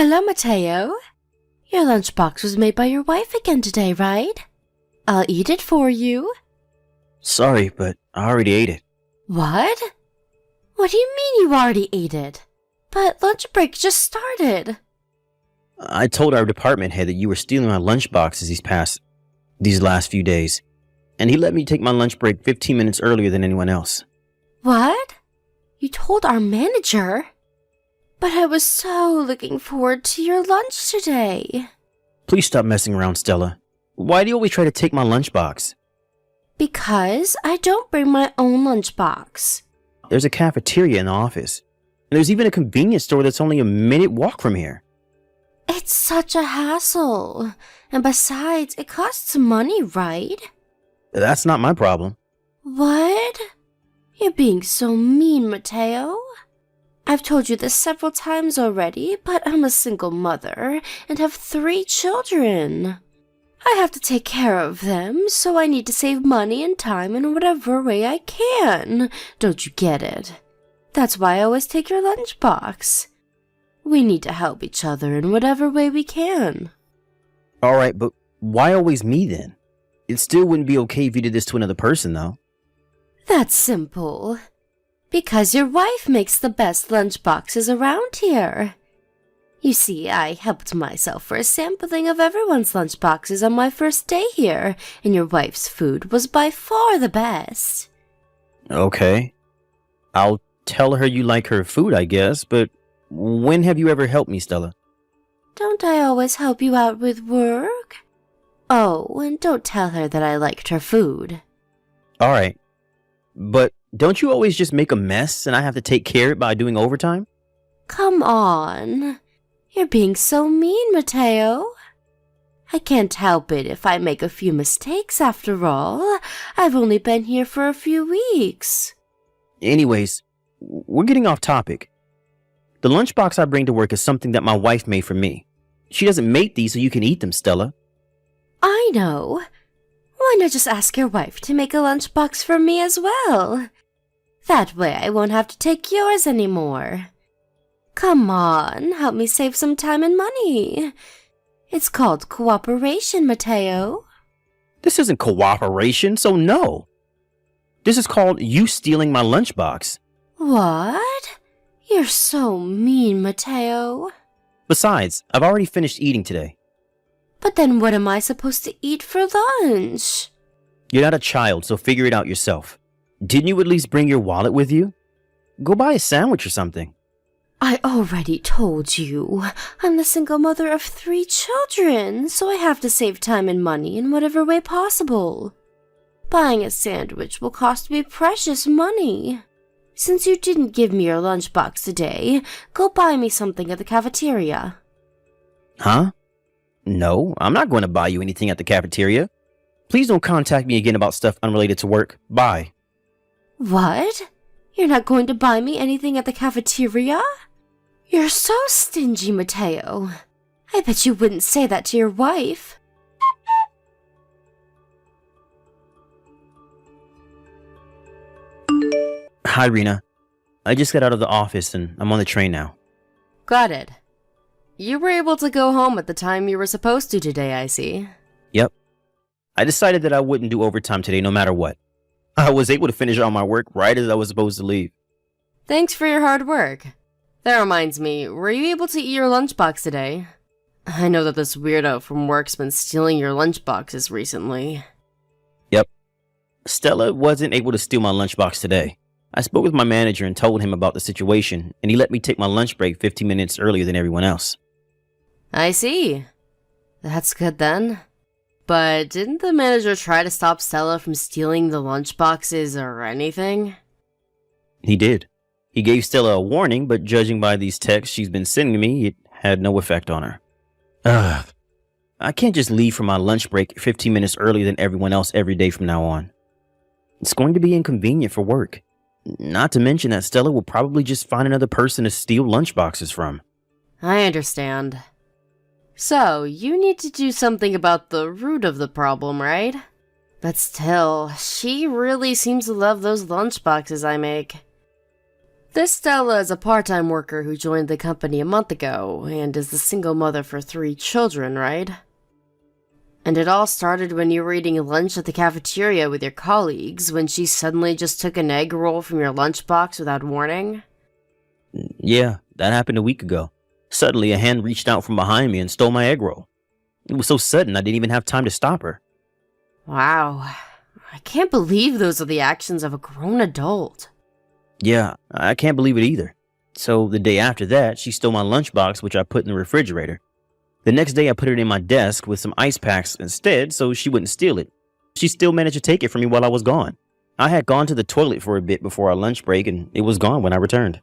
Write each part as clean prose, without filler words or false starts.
Hello, Mateo. Your lunchbox was made by your wife again today, right? I'll eat it for you. Sorry, but I already ate it. What? What do you mean you already ate it? But lunch break just started. I told our department head that you were stealing my lunchboxes these last few days, and he let me take my lunch break 15 minutes earlier than anyone else. What? You told our manager? But I was so looking forward to your lunch today. Please stop messing around, Stella. Why do you always try to take my lunchbox? Because I don't bring my own lunchbox. There's a cafeteria in the office, and there's even a convenience store that's only a minute walk from here. It's such a hassle. And besides, it costs money, right? That's not my problem. What? You're being so mean, Mateo. I've told you this several times already, but I'm a single mother and have 3 children. I have to take care of them, so I need to save money and time in whatever way I can. Don't you get it? That's why I always take your lunchbox. We need to help each other in whatever way we can. Alright, but why always me then? It still wouldn't be okay if you did this to another person, though. That's simple. Because your wife makes the best lunchboxes around here. You see, I helped myself for a sampling of everyone's lunchboxes on my first day here, and your wife's food was by far the best. Okay. I'll tell her you like her food, I guess, but when have you ever helped me, Stella? Don't I always help you out with work? Oh, and don't tell her that I liked her food. Alright. But don't you always just make a mess and I have to take care of it by doing overtime? Come on. You're being so mean, Mateo. I can't help it if I make a few mistakes after all. I've only been here for a few weeks. Anyways, we're getting off topic. The lunchbox I bring to work is something that my wife made for me. She doesn't make these so you can eat them, Stella. I know. Why not just ask your wife to make a lunchbox for me as well? That way I won't have to take yours anymore. Come on, help me save some time and money. It's called cooperation, Mateo. This isn't cooperation, so no. This is called you stealing my lunchbox. What? You're so mean, Mateo. Besides, I've already finished eating today. But then what am I supposed to eat for lunch? You're not a child, so figure it out yourself. Didn't you at least bring your wallet with you? Go buy a sandwich or something. I already told you. I'm the single mother of 3 children, so I have to save time and money in whatever way possible. Buying a sandwich will cost me precious money. Since you didn't give me your lunchbox today, go buy me something at the cafeteria. Huh? No, I'm not going to buy you anything at the cafeteria. Please don't contact me again about stuff unrelated to work. Bye. What? You're not going to buy me anything at the cafeteria? You're so stingy, Mateo. I bet you wouldn't say that to your wife. Hi, Rena. I just got out of the office and I'm on the train now. Got it. You were able to go home at the time you were supposed to today, I see. Yep. I decided that I wouldn't do overtime today no matter what. I was able to finish all my work right as I was supposed to leave. Thanks for your hard work. That reminds me, were you able to eat your lunchbox today? I know that this weirdo from work's been stealing your lunchboxes recently. Yep. Stella wasn't able to steal my lunchbox today. I spoke with my manager and told him about the situation, and he let me take my lunch break 15 minutes earlier than everyone else. I see. That's good then. But didn't the manager try to stop Stella from stealing the lunchboxes or anything? He did. He gave Stella a warning, but judging by these texts she's been sending me, it had no effect on her. Ugh. I can't just leave for my lunch break 15 minutes earlier than everyone else every day from now on. It's going to be inconvenient for work. Not to mention that Stella will probably just find another person to steal lunchboxes from. I understand. So, you need to do something about the root of the problem, right? But still, she really seems to love those lunchboxes I make. This Stella is a part-time worker who joined the company a month ago and is the single mother for 3 children, right? And it all started when you were eating lunch at the cafeteria with your colleagues when she suddenly just took an egg roll from your lunchbox without warning? Yeah, that happened a week ago. Suddenly, a hand reached out from behind me and stole my egg roll. It was so sudden I didn't even have time to stop her. Wow. I can't believe those are the actions of a grown adult. Yeah, I can't believe it either. So the day after that, she stole my lunchbox, which I put in the refrigerator. The next day, I put it in my desk with some ice packs instead so she wouldn't steal it. She still managed to take it from me while I was gone. I had gone to the toilet for a bit before our lunch break, and it was gone when I returned.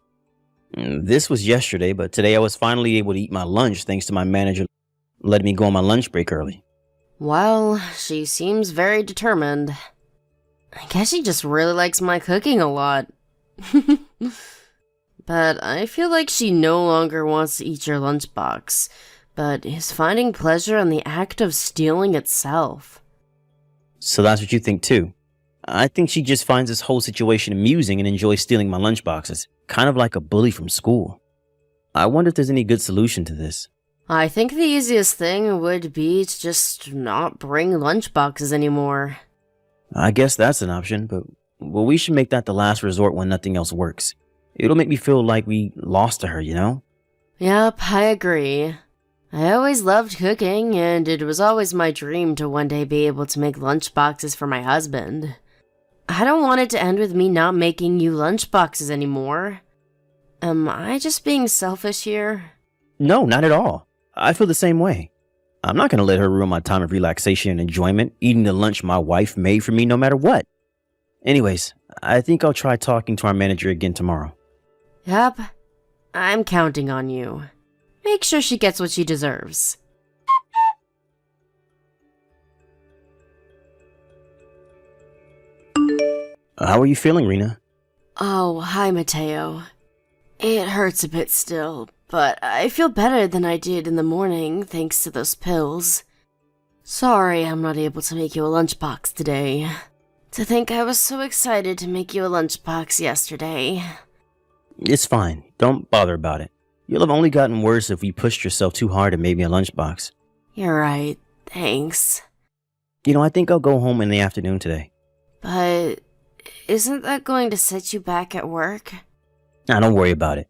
This was yesterday, but today I was finally able to eat my lunch thanks to my manager letting me go on my lunch break early. Well, she seems very determined. I guess she just really likes my cooking a lot. But I feel like she no longer wants to eat your lunchbox, but is finding pleasure in the act of stealing itself. So that's what you think too? I think she just finds this whole situation amusing and enjoys stealing my lunchboxes, kind of like a bully from school. I wonder if there's any good solution to this. I think the easiest thing would be to just not bring lunchboxes anymore. I guess that's an option, but we should make that the last resort when nothing else works. It'll make me feel like we lost to her, you know? Yep, I agree. I always loved cooking, and it was always my dream to one day be able to make lunchboxes for my husband. I don't want it to end with me not making you lunchboxes anymore. Am I just being selfish here? No, not at all. I feel the same way. I'm not going to let her ruin my time of relaxation and enjoyment, eating the lunch my wife made for me no matter what. Anyways, I think I'll try talking to our manager again tomorrow. Yep, I'm counting on you. Make sure she gets what she deserves. How are you feeling, Rena? Oh, hi, Mateo. It hurts a bit still, but I feel better than I did in the morning thanks to those pills. Sorry I'm not able to make you a lunchbox today. To think I was so excited to make you a lunchbox yesterday. It's fine. Don't bother about it. You'll have only gotten worse if you pushed yourself too hard and made me a lunchbox. You're right. Thanks. I think I'll go home in the afternoon today. But isn't that going to set you back at work? Nah, don't worry about it.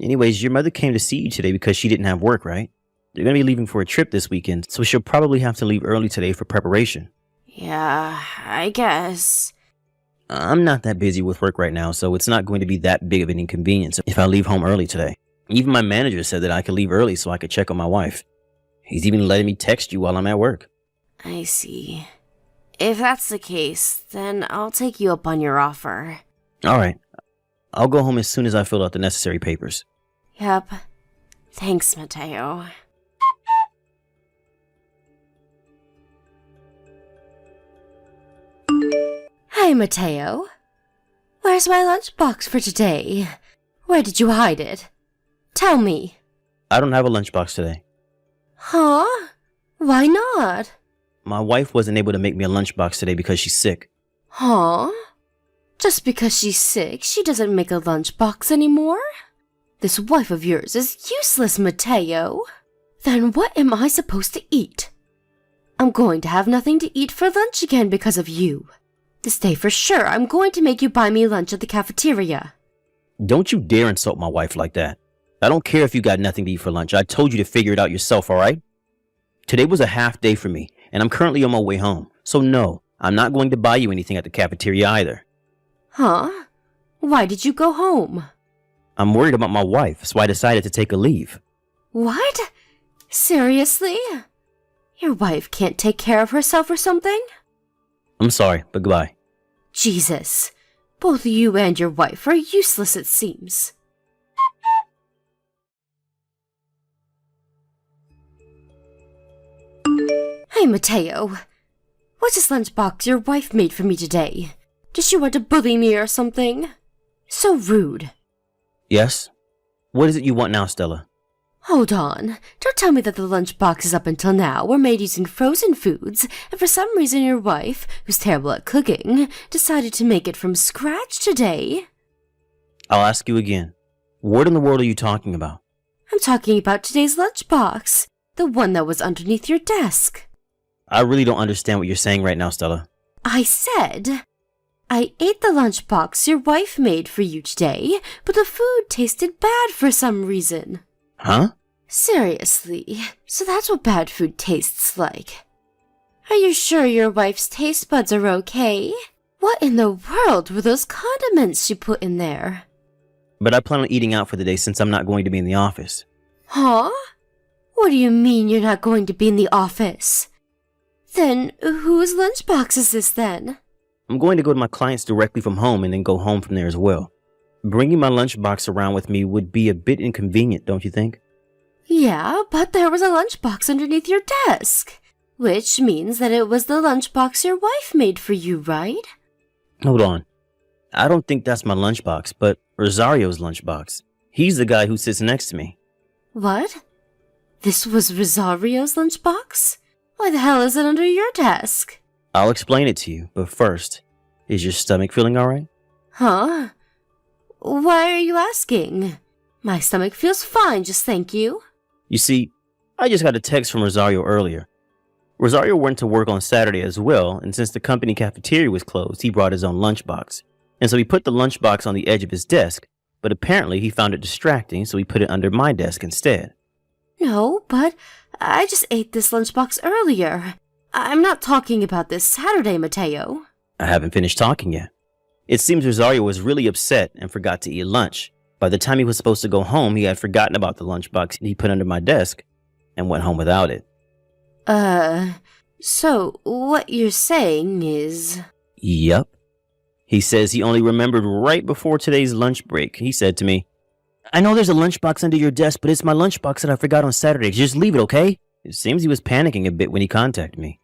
Anyways, your mother came to see you today because she didn't have work, right? They're going to be leaving for a trip this weekend, so she'll probably have to leave early today for preparation. Yeah, I guess. I'm not that busy with work right now, so it's not going to be that big of an inconvenience if I leave home early today. Even my manager said that I could leave early so I could check on my wife. He's even letting me text you while I'm at work. I see. If that's the case, then I'll take you up on your offer. Alright. I'll go home as soon as I fill out the necessary papers. Yep. Thanks, Mateo. Hi, Mateo. Where's my lunchbox for today? Where did you hide it? Tell me. I don't have a lunchbox today. Huh? Why not? My wife wasn't able to make me a lunchbox today because she's sick. Huh? Just because she's sick, she doesn't make a lunchbox anymore? This wife of yours is useless, Mateo. Then what am I supposed to eat? I'm going to have nothing to eat for lunch again because of you. This day for sure, I'm going to make you buy me lunch at the cafeteria. Don't you dare insult my wife like that. I don't care if you got nothing to eat for lunch. I told you to figure it out yourself, alright? Today was a half day for me, and I'm currently on my way home. So no, I'm not going to buy you anything at the cafeteria either. Huh? Why did you go home? I'm worried about my wife, so I decided to take a leave. What? Seriously? Your wife can't take care of herself or something? I'm sorry, but goodbye. Jesus. Both you and your wife are useless, it seems. Hey, Mateo. What's this lunchbox your wife made for me today? Does she want to bully me or something? So rude. Yes? What is it you want now, Stella? Hold on. Don't tell me that the lunchboxes up until now were made using frozen foods, and for some reason your wife, who's terrible at cooking, decided to make it from scratch today. I'll ask you again. What in the world are you talking about? I'm talking about today's lunchbox. The one that was underneath your desk. I really don't understand what you're saying right now, Stella. I said, I ate the lunchbox your wife made for you today, but the food tasted bad for some reason. Huh? Seriously, so that's what bad food tastes like. Are you sure your wife's taste buds are okay? What in the world were those condiments she put in there? But I plan on eating out for the day since I'm not going to be in the office. Huh? What do you mean you're not going to be in the office? Then whose lunchbox is this then? I'm going to go to my clients directly from home and then go home from there as well. Bringing my lunchbox around with me would be a bit inconvenient, don't you think? Yeah, but there was a lunchbox underneath your desk. Which means that it was the lunchbox your wife made for you, right? Hold on. I don't think that's my lunchbox, but Rosario's lunchbox. He's the guy who sits next to me. What? This was Rosario's lunchbox? Why the hell is it under your desk? I'll explain it to you, but first, is your stomach feeling alright? Huh? Why are you asking? My stomach feels fine, just thank you. You see, I just got a text from Rosario earlier. Rosario went to work on Saturday as well, and since the company cafeteria was closed, he brought his own lunchbox. And so he put the lunchbox on the edge of his desk, but apparently he found it distracting, so he put it under my desk instead. No, but I just ate this lunchbox earlier. I'm not talking about this Saturday, Mateo. I haven't finished talking yet. It seems Rosario was really upset and forgot to eat lunch. By the time he was supposed to go home, he had forgotten about the lunchbox he put under my desk and went home without it. So what you're saying is... Yup. He says he only remembered right before today's lunch break. He said to me, I know there's a lunchbox under your desk, but it's my lunchbox that I forgot on Saturday. Just leave it, okay? It seems he was panicking a bit when he contacted me.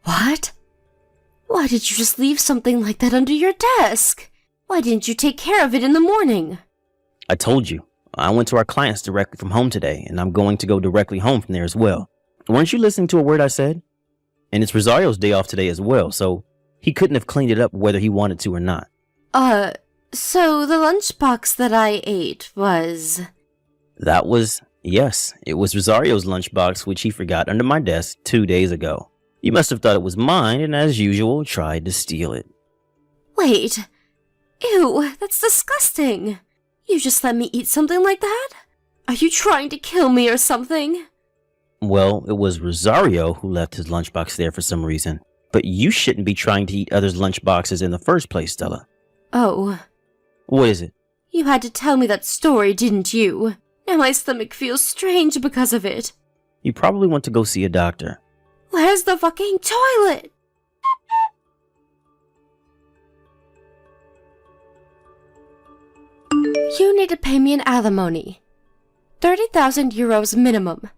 What? Why did you just leave something like that under your desk? Why didn't you take care of it in the morning? I told you. I went to our clients directly from home today, and I'm going to go directly home from there as well. Weren't you listening to a word I said? And it's Rosario's day off today as well, so he couldn't have cleaned it up whether he wanted to or not. So the lunchbox that I ate was... Yes, it was Rosario's lunchbox, which he forgot under my desk 2 days ago. You must have thought it was mine, and as usual, tried to steal it. Wait. Ew, that's disgusting. You just let me eat something like that? Are you trying to kill me or something? Well, it was Rosario who left his lunchbox there for some reason. But you shouldn't be trying to eat others' lunchboxes in the first place, Stella. Oh. What is it? You had to tell me that story, didn't you? Now my stomach feels strange because of it. You probably want to go see a doctor. Where's the fucking toilet? You need to pay me an alimony. 30,000 euros minimum.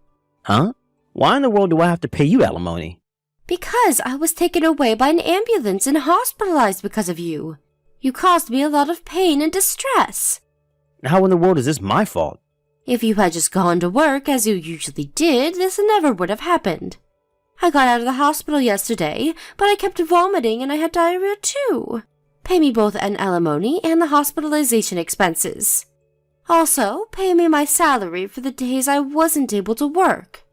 Huh? Why in the world do I have to pay you alimony? Because I was taken away by an ambulance and hospitalized because of you. You caused me a lot of pain and distress. How in the world is this my fault? If you had just gone to work as you usually did, this never would have happened. I got out of the hospital yesterday, but I kept vomiting and I had diarrhea too. Pay me both an alimony and the hospitalization expenses. Also, pay me my salary for the days I wasn't able to work.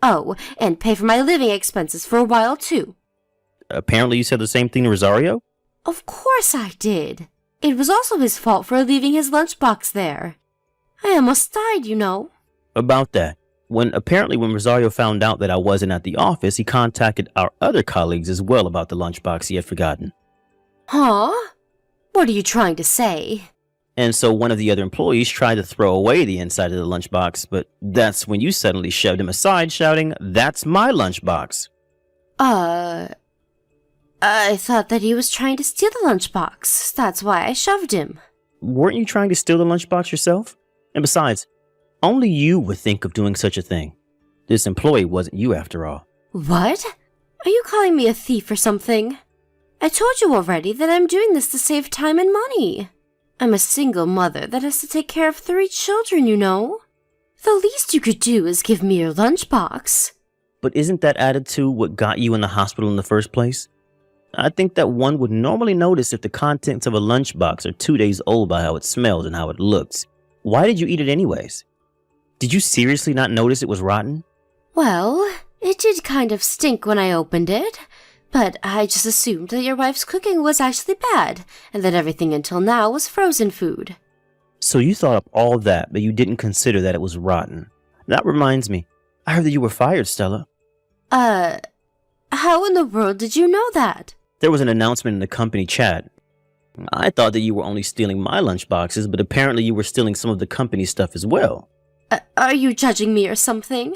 Oh, and pay for my living expenses for a while too. Apparently you said the same thing to Rosario? Of course I did. It was also his fault for leaving his lunchbox there. I almost died, you know. About that. When Rosario found out that I wasn't at the office, he contacted our other colleagues as well about the lunchbox he had forgotten. Huh? What are you trying to say? And so one of the other employees tried to throw away the inside of the lunchbox, but that's when you suddenly shoved him aside, shouting, "That's my lunchbox." I thought that he was trying to steal the lunchbox. That's why I shoved him. Weren't you trying to steal the lunchbox yourself? And besides, only you would think of doing such a thing. This employee wasn't you after all. What? Are you calling me a thief or something? I told you already that I'm doing this to save time and money. I'm a single mother that has to take care of 3 children, you know. The least you could do is give me your lunchbox. But isn't that attitude what got you in the hospital in the first place? I think that one would normally notice if the contents of a lunchbox are 2 days old by how it smells and how it looks. Why did you eat it anyways? Did you seriously not notice it was rotten? Well, it did kind of stink when I opened it, but I just assumed that your wife's cooking was actually bad, and that everything until now was frozen food. So you thought up all that, but you didn't consider that it was rotten. That reminds me, I heard that you were fired, Stella. How in the world did you know that? There was an announcement in the company chat. I thought that you were only stealing my lunchboxes, but apparently you were stealing some of the company stuff as well. Are you judging me or something?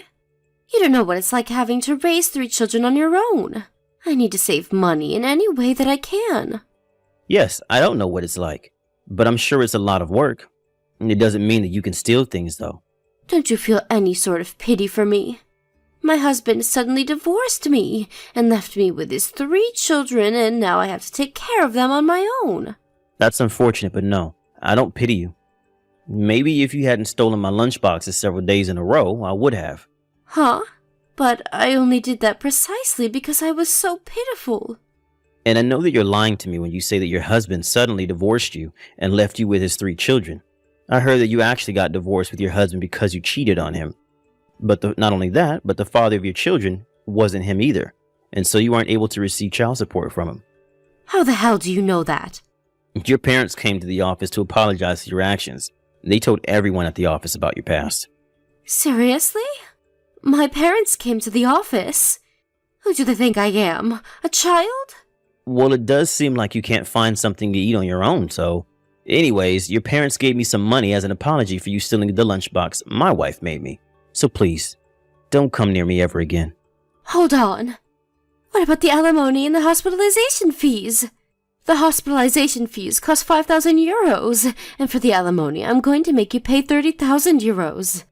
You don't know what it's like having to raise 3 children on your own. I need to save money in any way that I can. Yes, I don't know what it's like, but I'm sure it's a lot of work. And it doesn't mean that you can steal things, though. Don't you feel any sort of pity for me? My husband suddenly divorced me and left me with his 3 children, and now I have to take care of them on my own. That's unfortunate, but no, I don't pity you. Maybe if you hadn't stolen my lunchboxes several days in a row, I would have. Huh? But I only did that precisely because I was so pitiful. And I know that you're lying to me when you say that your husband suddenly divorced you and left you with his 3 children. I heard that you actually got divorced with your husband because you cheated on him. But not only that, but the father of your children wasn't him either. And so you aren't able to receive child support from him. How the hell do you know that? Your parents came to the office to apologize for your actions. They told everyone at the office about your past. Seriously? My parents came to the office? Who do they think I am? A child? Well, it does seem like you can't find something to eat on your own, so... Anyways, your parents gave me some money as an apology for you stealing the lunchbox my wife made me. So please, don't come near me ever again. Hold on. What about the alimony and the hospitalization fees? The hospitalization fees cost 5,000 euros, and for the alimony, I'm going to make you pay 30,000 euros.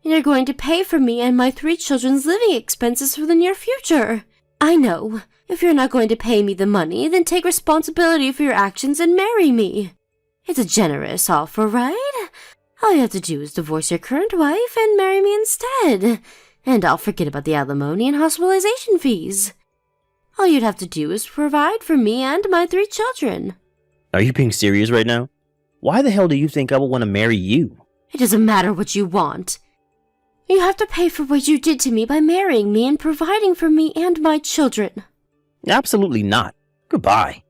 You're going to pay for me and my 3 children's living expenses for the near future. I know. If you're not going to pay me the money, then take responsibility for your actions and marry me. It's a generous offer, right? All you have to do is divorce your current wife and marry me instead. And I'll forget about the alimony and hospitalization fees. All you'd have to do is provide for me and my 3 children. Are you being serious right now? Why the hell do you think I would want to marry you? It doesn't matter what you want. You have to pay for what you did to me by marrying me and providing for me and my children. Absolutely not. Goodbye.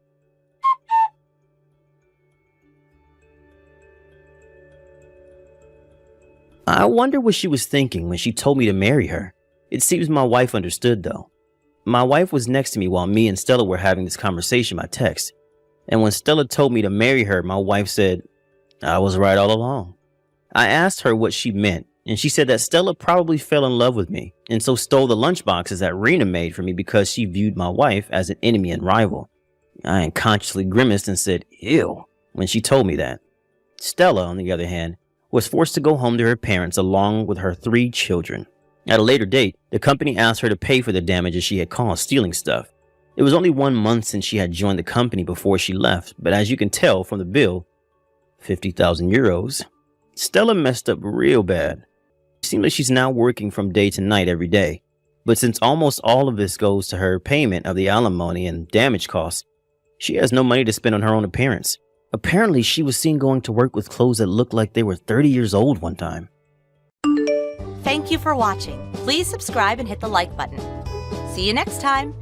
I wonder what she was thinking when she told me to marry her. It seems my wife understood, though. My wife was next to me while me and Stella were having this conversation by text. And when Stella told me to marry her, my wife said, I was right all along. I asked her what she meant, and she said that Stella probably fell in love with me and so stole the lunchboxes that Rena made for me because she viewed my wife as an enemy and rival. I unconsciously grimaced and said, ew, when she told me that. Stella, on the other hand, was forced to go home to her parents along with her 3 children. At a later date, the company asked her to pay for the damages she had caused stealing stuff. It was only 1 month since she had joined the company before she left, but as you can tell from the bill, 50,000 euros, Stella messed up real bad. It seems like she's now working from day to night every day. But since almost all of this goes to her payment of the alimony and damage costs, she has no money to spend on her own appearance. Apparently, she was seen going to work with clothes that looked like they were 30 years old one time. Thank you for watching. Please subscribe and hit the like button. See you next time.